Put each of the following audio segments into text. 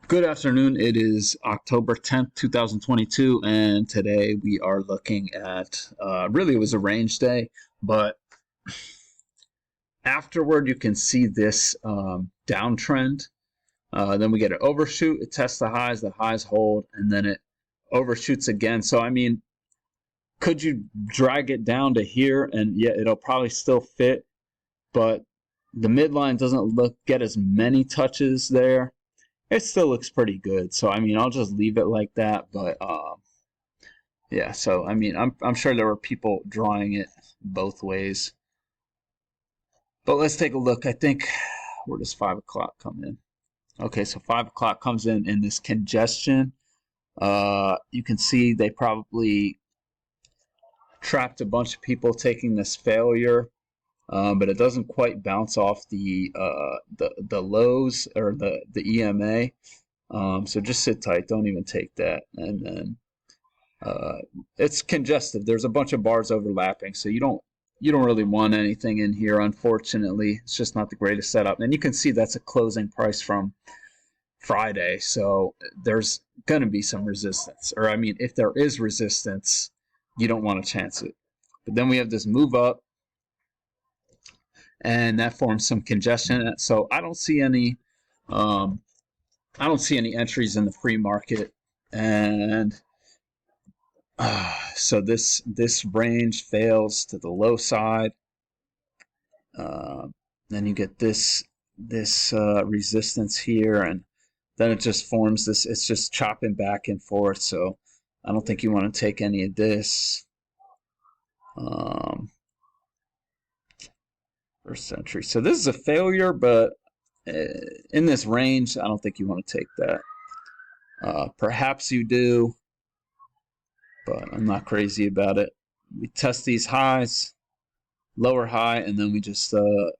Good afternoon. It is October 10th, 2022, and today we are looking at really it was a range day, but afterward you can see this downtrend. Then we get an overshoot, it tests the highs hold, and then it overshoots again. So, I mean, could you drag it down to here and yeah, it'll probably still fit, but the midline doesn't get as many touches there. It still looks pretty good. So I mean, I'll just leave it like that. But yeah. So I mean, I'm sure there were people drawing it both ways. But let's take a look. I think where does 5 o'clock come in? Okay, so 5 o'clock comes in this congestion. You can see they probably trapped a bunch of people taking this failure, but it doesn't quite bounce off the lows or the EMA. So just sit tight. Don't even take that. And then it's congested. There's a bunch of bars overlapping, so you don't really want anything in here. Unfortunately, it's just not the greatest setup. And you can see that's a closing price from Friday, so there's gonna be some resistance. Or I mean, if there is resistance, you don't want to chance it. But then we have this move up, and that forms some congestion. So um, I don't see any entries in the free market, and so this range fails to the low side. Uh, then you get this resistance here, and then it just forms this. It's just chopping back and forth. So I don't think you want to take any of this. Um, First entry. So this is a failure, but in this range, I don't think you want to take that. Perhaps you do, but I'm not crazy about it. We test these highs, lower high, and then we just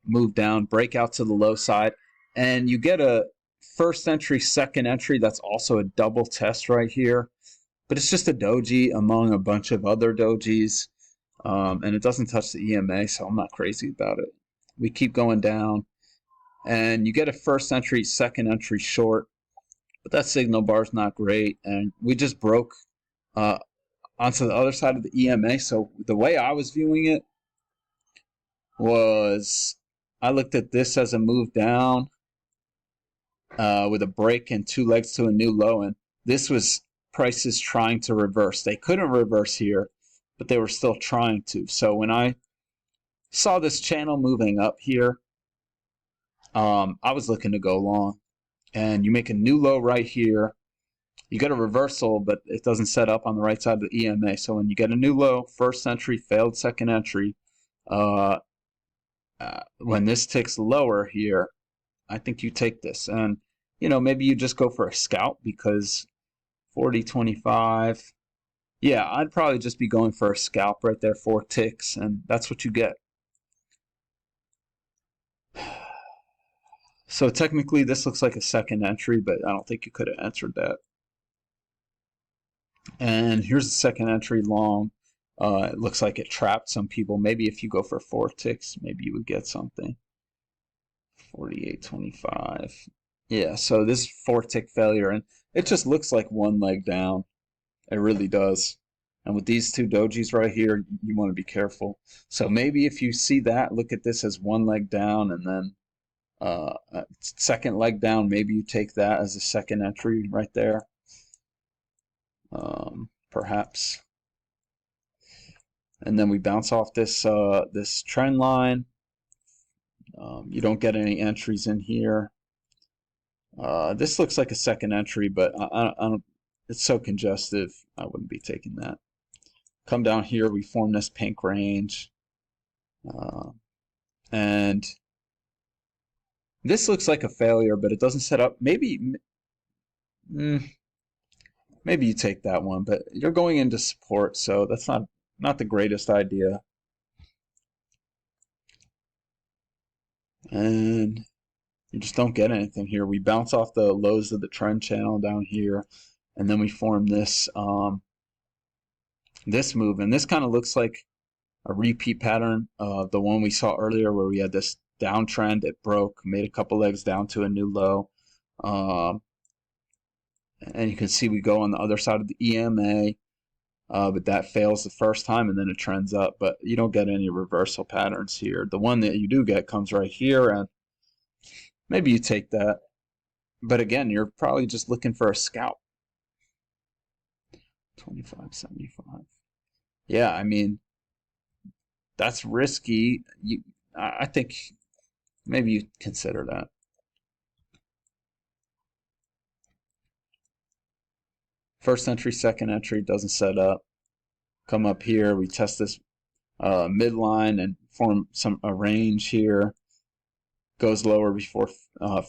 move down, break out to the low side, and you get a first entry, second entry. That's also a double test right here, but it's just a doji among a bunch of other dojis, and it doesn't touch the EMA, so I'm not crazy about it. We keep going down, and you get a first entry, second entry short, but that signal bar is not great, and we just broke uh, onto the other side of the EMA. So the way I was viewing it was I looked at this as a move down with a break and two legs to a new low, and this was prices trying to reverse. They couldn't reverse here, but they were still trying to. So when I saw this channel moving up here, I was looking to go long, and you make a new low right here. You get a reversal, but it doesn't set up on the right side of the EMA. So when you get a new low, first entry, failed second entry, when this ticks lower here, I think you take this. And, maybe you just go for a scalp because 40.25. Yeah, I'd probably just be going for a scalp right there, 4 ticks, and that's what you get. So technically this looks like a second entry, but I don't think you could have entered that. And here's the second entry long. It looks like it trapped some people. Maybe if you go for 4 ticks, maybe you would get something. 48.25. Yeah, so this 4 tick failure, and it just looks like one leg down. It really does. And with these two dojis right here, you want to be careful. So maybe if you see that, look at this as one leg down, and then second leg down, maybe you take that as a second entry right there. Perhaps. And then we bounce off this trend line. You don't get any entries in here. This looks like a second entry, but I don't. It's so congestive, I wouldn't be taking that. Come down here, we form this pink range, and this looks like a failure, but it doesn't set up. Maybe you take that one, but you're going into support, so that's not the greatest idea. And you just don't get anything here. We bounce off the lows of the trend channel down here, and then we form this this move, and this kind of looks like a repeat pattern of the one we saw earlier where we had this downtrend. It broke, made a couple legs down to a new low, And you can see we go on the other side of the EMA, but that fails the first time and then it trends up. But you don't get any reversal patterns here. The one that you do get comes right here, and maybe you take that. But again, you're probably just looking for a scalp. 25.75. Yeah, I mean, that's risky. I think maybe you consider that. First entry, second entry doesn't set up. Come up here, we test this midline and form a range here. Goes lower before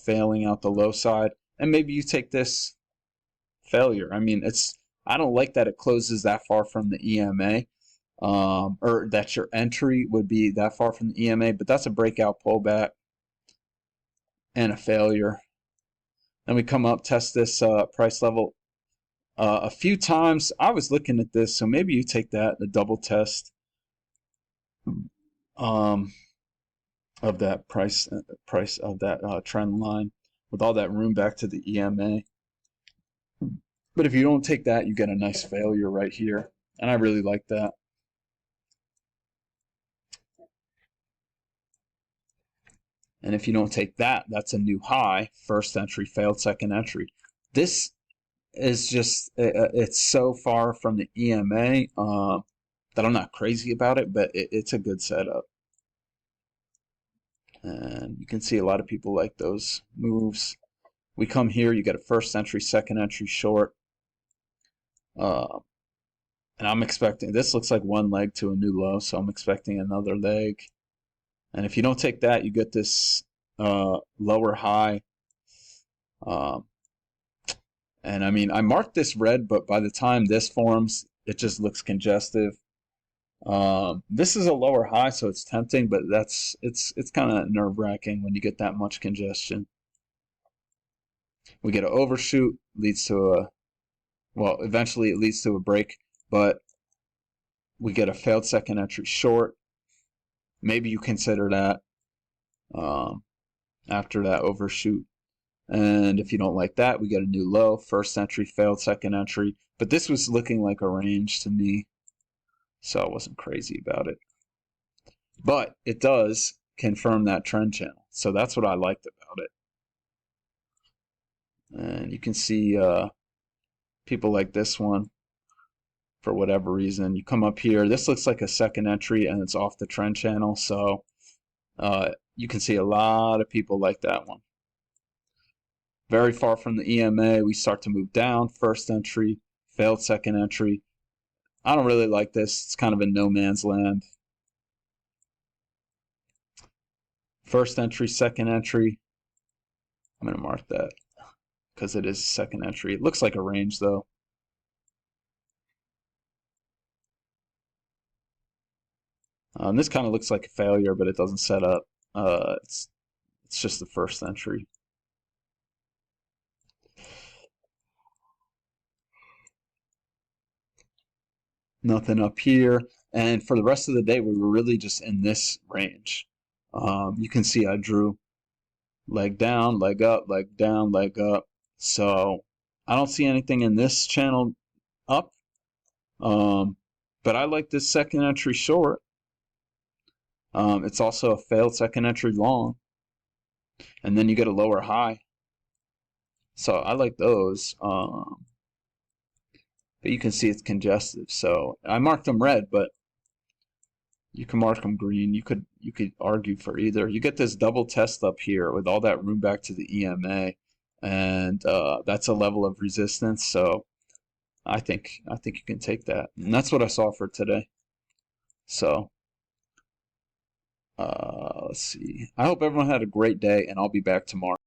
failing out the low side, and maybe you take this failure. I mean, I don't like that it closes that far from the EMA, or that your entry would be that far from the EMA, but that's a breakout pullback and a failure. Then we come up, test this price level a few times. I was looking at this, so maybe you take that, the double test of that price of that trend line with all that room back to the EMA. But if you don't take that, you get a nice failure right here, and I really like that. And if you don't take that, that's a new high. First entry, failed second entry. This is just, it's so far from the EMA that I'm not crazy about it, but it's a good setup. And you can see a lot of people like those moves. We come here, you get a first entry, second entry short. And I'm expecting, this looks like one leg to a new low, so I'm expecting another leg. And if you don't take that, you get this lower high. And I mean, I marked this red, but by the time this forms, it just looks congestive. This is a lower high, so it's tempting, but it's kind of nerve-wracking when you get that much congestion. We get an overshoot, leads to well, eventually it leads to a break, but we get a failed second entry short. Maybe you consider that after that overshoot. And if you don't like that, we get a new low, first entry, failed second entry. But this was looking like a range to me, so I wasn't crazy about it. But it does confirm that trend channel, so that's what I liked about it. And you can see people like this one, for whatever reason. You come up here, this looks like a second entry and it's off the trend channel, so you can see a lot of people like that one. Very far from the EMA, we start to move down. First entry, failed second entry. I don't really like this. It's kind of in no man's land. First entry, second entry. I'm going to mark that because it is second entry. It looks like a range though. This kind of looks like a failure, but it doesn't set up. It's just the first entry. Nothing up here. And for the rest of the day, we were really just in this range. You can see I drew leg down, leg up, leg down, leg up. So I don't see anything in this channel up. But I like this second entry short. It's also a failed second entry long. And then you get a lower high. So I like those. But you can see it's congestive. So I marked them red, but you can mark them green. You could argue for either. You get this double test up here with all that room back to the EMA, and that's a level of resistance. So I think you can take that, and that's what I saw for today. So let's see. I hope everyone had a great day, and I'll be back tomorrow.